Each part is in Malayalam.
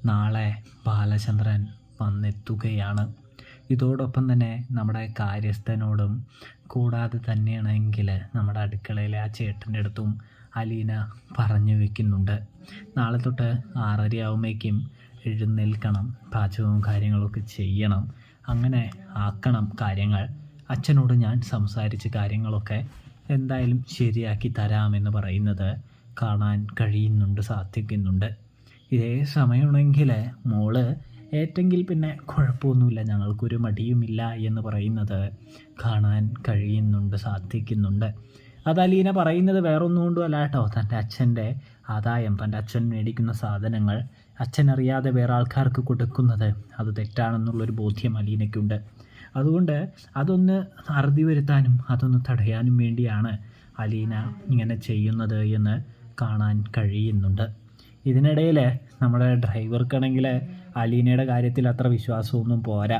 നാളെ ബാലചന്ദ്രൻ വന്നെത്തുകയാണ്. ഇതോടൊപ്പം തന്നെ നമ്മുടെ കാര്യസ്ഥനോടും കൂടാതെ തന്നെയാണെങ്കിൽ നമ്മുടെ അടുക്കളയിലെ ആ ചേട്ടൻ്റെ അടുത്തും അലീന പറഞ്ഞു വെക്കുന്നുണ്ട്. നാളെ തൊട്ട് 6:30 ആകുമ്പോഴേക്കും എഴുന്നേൽക്കണം, പാചകവും കാര്യങ്ങളൊക്കെ ചെയ്യണം, അങ്ങനെ ആക്കണം കാര്യങ്ങൾ. അച്ഛനോട് ഞാൻ സംസാരിച്ച് കാര്യങ്ങളൊക്കെ എന്തായാലും ശരിയാക്കി തരാമെന്ന് പറയുന്നത് കാണാൻ കഴിയുന്നുണ്ട്, സാധിക്കുന്നുണ്ട്. ഇതേ സമയമാണെങ്കിൽ മോള് ഏറ്റെങ്കിൽ പിന്നെ കുഴപ്പമൊന്നുമില്ല, ഞങ്ങൾക്കൊരു മടിയുമില്ല എന്ന് പറയുന്നത് കാണാൻ കഴിയുന്നുണ്ട്, സാധിക്കുന്നുണ്ട്. അത് അലീന പറയുന്നത് വേറൊന്നും കൊണ്ടും അല്ല കേട്ടോ. തൻ്റെ അച്ഛൻ്റെ ആദായം, തൻ്റെ അച്ഛൻ മേടിക്കുന്ന സാധനങ്ങൾ അച്ഛനറിയാതെ വേറെ ആൾക്കാർക്ക് കൊടുക്കുന്നത് അത് തെറ്റാണെന്നുള്ളൊരു ബോധ്യം അലീനയ്ക്കുണ്ട്. അതുകൊണ്ട് അതൊന്ന് അറുതി വരുത്താനും അതൊന്ന് തടയാനും വേണ്ടിയാണ് അലീന ഇങ്ങനെ ചെയ്യുന്നത് എന്ന് കാണാൻ കഴിയുന്നുണ്ട്. ഇതിനിടയിൽ നമ്മുടെ ഡ്രൈവർക്കാണെങ്കിൽ അലീനയുടെ കാര്യത്തിൽ അത്ര വിശ്വാസമൊന്നും പോരാ.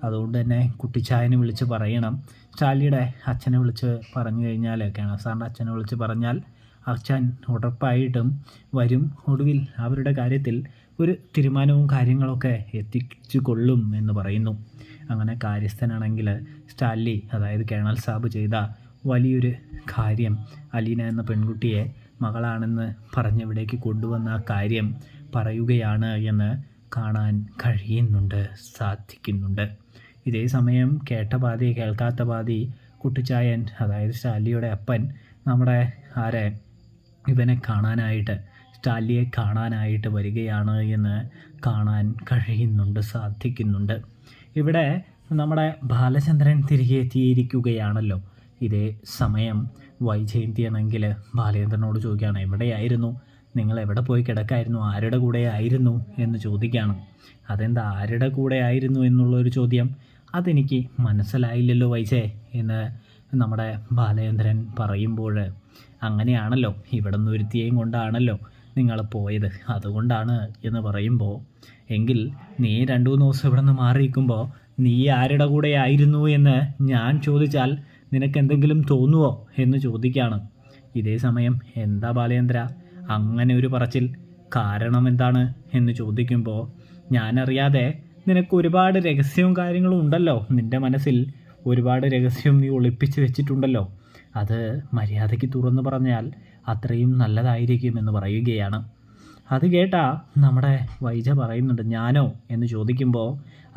അതുകൊണ്ട് തന്നെ കുട്ടിച്ചായനെ വിളിച്ച് പറയണം. സ്റ്റാലിയുടെ അച്ഛനെ വിളിച്ച് പറഞ്ഞു കഴിഞ്ഞാൽ, കേണൽ സാറിൻ്റെ അച്ഛനെ വിളിച്ച് പറഞ്ഞാൽ അച്ഛൻ ഉറപ്പായിട്ടും വരും. ഒടുവിൽ അവരുടെ കാര്യത്തിൽ ഒരു തീരുമാനവും കാര്യങ്ങളൊക്കെ എത്തിച്ചു കൊള്ളും എന്ന് പറയുന്നു. അങ്ങനെ കാര്യസ്ഥനാണെങ്കിൽ സ്റ്റാൻലി, അതായത് കേണൽ സാബ് ചെയ്ത വലിയൊരു കാര്യം, അലീന എന്ന പെൺകുട്ടിയെ മകളാണെന്ന് പറഞ്ഞിവിടേക്ക് കൊണ്ടുവന്ന ആ കാര്യം പറയുകയാണ് എന്ന് കാണാൻ കഴിയുന്നുണ്ട്, സാധിക്കുന്നുണ്ട്. ഇതേ സമയം കേട്ട പാതി കേൾക്കാത്ത പാതി കുട്ടിച്ചായൻ, അതായത് സ്റ്റാലിയുടെ അപ്പൻ, നമ്മുടെ ഇവനെ കാണാനായിട്ട്, സ്റ്റാലിയെ കാണാനായിട്ട് വരികയാണ് എന്ന് കാണാൻ കഴിയുന്നുണ്ട്, സാധിക്കുന്നുണ്ട്. ഇവിടെ നമ്മുടെ ബാലചന്ദ്രൻ തിരികെ എത്തിയിരിക്കുകയാണല്ലോ. ഇതേ സമയം വൈജയന്തിയാണെങ്കിൽ ബാലചന്ദ്രനോട് ചോദിക്കുകയാണ്, എവിടെയായിരുന്നു നിങ്ങൾ, എവിടെ പോയി കിടക്കായിരുന്നു, ആരുടെ കൂടെ ആയിരുന്നു എന്ന് ചോദിക്കുകയാണ്. അതെന്താ ആരുടെ കൂടെ ആയിരുന്നു എന്നുള്ളൊരു ചോദ്യം, അതെനിക്ക് മനസ്സിലായില്ലല്ലോ വൈജേ എന്ന് നമ്മുടെ ബാലചന്ദ്രൻ പറയുമ്പോൾ, അങ്ങനെയാണല്ലോ, ഇവിടെ നിന്ന് ഒരുത്തിയെയും കൊണ്ടാണല്ലോ നിങ്ങൾ പോയത്, അതുകൊണ്ടാണ് എന്ന് പറയുമ്പോൾ, എങ്കിൽ നീ 2-3 ദിവസം ഇവിടെ നിന്ന് മാറിയിരിക്കുമ്പോൾ നീ ആരുടെ കൂടെ ആയിരുന്നു എന്ന് ഞാൻ ചോദിച്ചാൽ നിനക്കെന്തെങ്കിലും തോന്നുമോ എന്ന് ചോദിക്കുകയാണ്. ഇതേ സമയം എന്താ ബാലചന്ദ്ര അങ്ങനെ ഒരു പറച്ചിൽ, കാരണം എന്താണ് എന്ന് ചോദിക്കുമ്പോൾ, ഞാനറിയാതെ നിനക്ക് ഒരുപാട് രഹസ്യവും കാര്യങ്ങളും ഉണ്ടല്ലോ, നിൻ്റെ മനസ്സിൽ ഒരുപാട് രഹസ്യം നീ ഒളിപ്പിച്ച് വെച്ചിട്ടുണ്ടല്ലോ, അത് മര്യാദയ്ക്ക് തുറന്നു പറഞ്ഞാൽ അത്രയും നല്ലതായിരിക്കും എന്ന് പറയുകയാണ്. അത് കേട്ടാ നമ്മുടെ വൈജ പറയുന്നുണ്ട്, ഞാനോ എന്ന് ചോദിക്കുമ്പോൾ,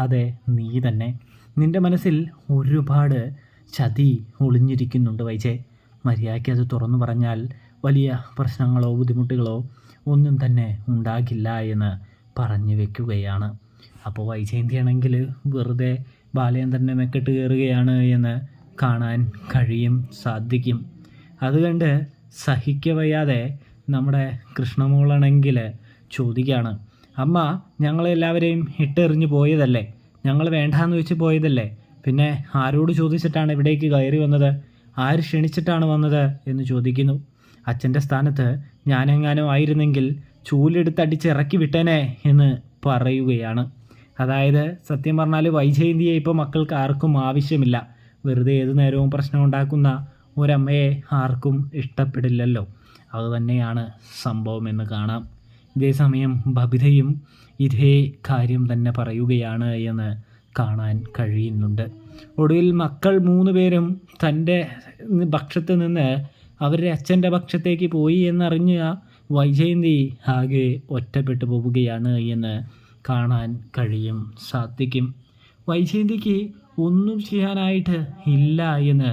അതെ നീ തന്നെ, നിൻ്റെ മനസ്സിൽ ഒരുപാട് ചതി ഒളിഞ്ഞിരിക്കുന്നുണ്ട് വൈജെ, മര്യാദയ്ക്ക് അത് തുറന്നു പറഞ്ഞാൽ വലിയ പ്രശ്നങ്ങളോ ബുദ്ധിമുട്ടുകളോ ഒന്നും തന്നെ ഉണ്ടാകില്ല എന്ന് പറഞ്ഞു വെക്കുകയാണ്. അപ്പോൾ വൈജയന്തിയാണെങ്കിൽ വെറുതെ ബാലചന്ദ്രനെ മെക്കിട്ട് കയറുകയാണ് എന്ന് കാണാൻ കഴിയും, സാധിക്കും. അതുകണ്ട് സഹിക്കവയ്യാതെ നമ്മുടെ കൃഷ്ണമോളാണെങ്കിൽ ചോദിക്കുകയാണ്, അമ്മ ഞങ്ങളെല്ലാവരെയും ഇട്ടെറിഞ്ഞ് പോയതല്ലേ, ഞങ്ങൾ വേണ്ടാന്ന് വെച്ച് പോയതല്ലേ, പിന്നെ ആരോട് ചോദിച്ചിട്ടാണ് ഇവിടേക്ക് കയറി വന്നത്, ആര് ക്ഷണിച്ചിട്ടാണ് വന്നത് എന്ന് ചോദിക്കുന്നു. അച്ഛൻ്റെ സ്ഥാനത്ത് ഞാനെങ്ങാനോ ആയിരുന്നെങ്കിൽ ചൂലെടുത്തടിച്ച് ഇറക്കി വിട്ടേനെ എന്ന് പറയുകയാണ്. അതായത് സത്യം പറഞ്ഞാൽ വൈജയന്തിയെ ഇപ്പോൾ മക്കൾക്ക് ആർക്കും ആവശ്യമില്ല. വെറുതെ ഏതു നേരവും പ്രശ്നം ഉണ്ടാക്കുന്ന ഒരമ്മയെ ആർക്കും ഇഷ്ടപ്പെടില്ലല്ലോ. അതുതന്നെയാണ് സംഭവം എന്ന് കാണാം. ഇതേ സമയം ബബിതയും ഇതേ കാര്യം തന്നെ പറയുകയാണ് എന്ന് കാണാൻ കഴിയുന്നുണ്ട്. ഒടുവിൽ മക്കൾ 3 പേരും തൻ്റെ പക്ഷത്ത് നിന്ന് അവരുടെ അച്ഛൻ്റെ പക്ഷത്തേക്ക് പോയി എന്നറിഞ്ഞ വൈജയന്തി ആകെ ഒറ്റപ്പെട്ടു പോവുകയാണ് എന്ന് കാണാൻ കഴിയും, സാധിക്കും. വൈജയന്തിക്ക് ഒന്നും ചെയ്യാനായിട്ട് ഇല്ല എന്ന്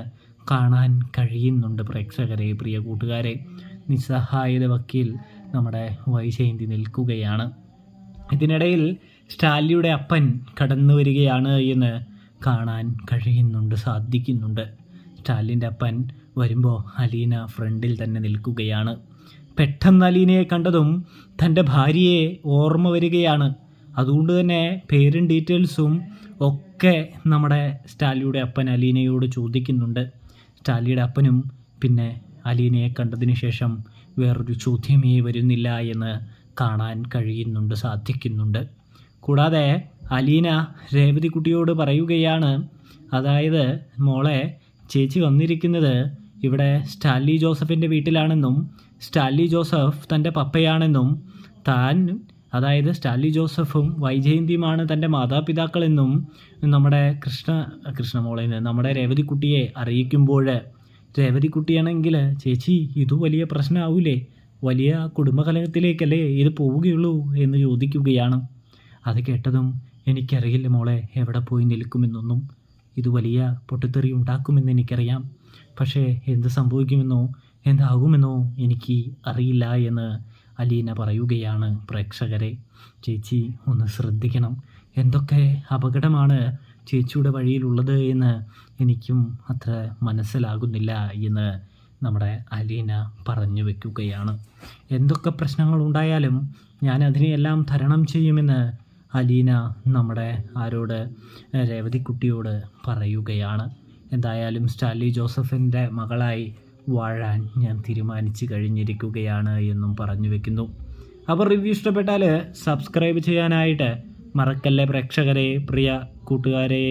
കാണാൻ കഴിയുന്നുണ്ട് പ്രേക്ഷകരെ, പ്രിയ കൂട്ടുകാരെ. നിസ്സഹായത വക്കിൽ നമ്മുടെ വൈജയന്തി നിൽക്കുകയാണ്. ഇതിനിടയിൽ സ്റ്റാലിയുടെ അപ്പൻ കടന്നു വരികയാണ് എന്ന് കാണാൻ കഴിയുന്നുണ്ട്, സാധിക്കുന്നുണ്ട്. സ്റ്റാലിൻ്റെ അപ്പൻ വരുമ്പോൾ അലീന ഫ്രണ്ടിൽ തന്നെ നിൽക്കുകയാണ്. പെട്ടെന്ന് അലീനയെ കണ്ടതും തൻ്റെ ഭാര്യയെ ഓർമ്മ വരികയാണ്. അതുകൊണ്ട് തന്നെ പേരും ഡീറ്റെയിൽസും ഒക്കെ നമ്മുടെ സ്റ്റാലിയുടെ അപ്പൻ അലീനയോട് ചോദിക്കുന്നുണ്ട്. സ്റ്റാലിയുടെ അപ്പനും പിന്നെ അലീനയെ കണ്ടതിന് ശേഷം വേറൊരു ചോദ്യമേ വരുന്നില്ല എന്ന് കാണാൻ കഴിയുന്നുണ്ട്, സാധിക്കുന്നുണ്ട്. കൂടാതെ അലീന രേവതി കുട്ടിയോട് പറയുകയാണ്, അതായത് മോളെ, ചേച്ചി വന്നിരിക്കുന്നത് ഇവിടെ സ്റ്റാൻലി ജോസഫിൻ്റെ വീട്ടിലാണെന്നും സ്റ്റാൻലി ജോസഫ് തൻ്റെ പപ്പയാണെന്നും താൻ അതായത് സ്റ്റാൻലി ജോസഫും വൈജയന്തിയുമാണ് തൻ്റെ മാതാപിതാക്കളെന്നും നമ്മുടെ കൃഷ്ണമോളെ നമ്മുടെ രേവതിക്കുട്ടിയെ അറിയിക്കുമ്പോൾ രേവതിക്കുട്ടിയാണെങ്കിൽ ചേച്ചി ഇത് വലിയ പ്രശ്നമാവൂലേ, വലിയ കുടുംബകലഹത്തിലേക്കല്ലേ ഇത് പോവുകയുള്ളൂ എന്ന് ചോദിക്കുകയാണ്. അത് കേട്ടതും എനിക്കറിയില്ല മോളെ എവിടെ പോയി നിൽക്കുമെന്നൊന്നും, ഇത് വലിയ പൊട്ടിത്തെറി ഉണ്ടാക്കുമെന്ന് എനിക്കറിയാം, പക്ഷേ എന്ത് സംഭവിക്കുമെന്നോ എന്താകുമെന്നോ എനിക്ക് അറിയില്ല എന്ന് അലീന പറയുകയാണ്. പ്രേക്ഷകരെ, ചേച്ചി ഒന്ന് ശ്രദ്ധിക്കണം, എന്തൊക്കെ അപകടമാണ് ചേച്ചിയുടെ വഴിയിലുള്ളത് എന്ന് എനിക്കും അത്ര മനസ്സിലാകുന്നില്ല എന്ന് നമ്മുടെ അലീന പറഞ്ഞു വെക്കുകയാണ്. എന്തൊക്കെ പ്രശ്നങ്ങളുണ്ടായാലും ഞാൻ അതിനെയെല്ലാം തരണം ചെയ്യുമെന്ന് അലീന നമ്മുടെ രേവതിക്കുട്ടിയോട് പറയുകയാണ്. എന്തായാലും സ്റ്റാൻലി ജോസഫിൻ്റെ മകളായി വാഴാൻ ഞാൻ തീരുമാനിച്ചു കഴിഞ്ഞിരിക്കുകയാണ് എന്നും പറഞ്ഞു വെക്കുന്നു. അപ്പോൾ റിവ്യൂ ഇഷ്ടപ്പെട്ടാൽ സബ്സ്ക്രൈബ് ചെയ്യാനായിട്ട് മറക്കല്ലേ പ്രേക്ഷകരെ, പ്രിയ കൂട്ടുകാരെ.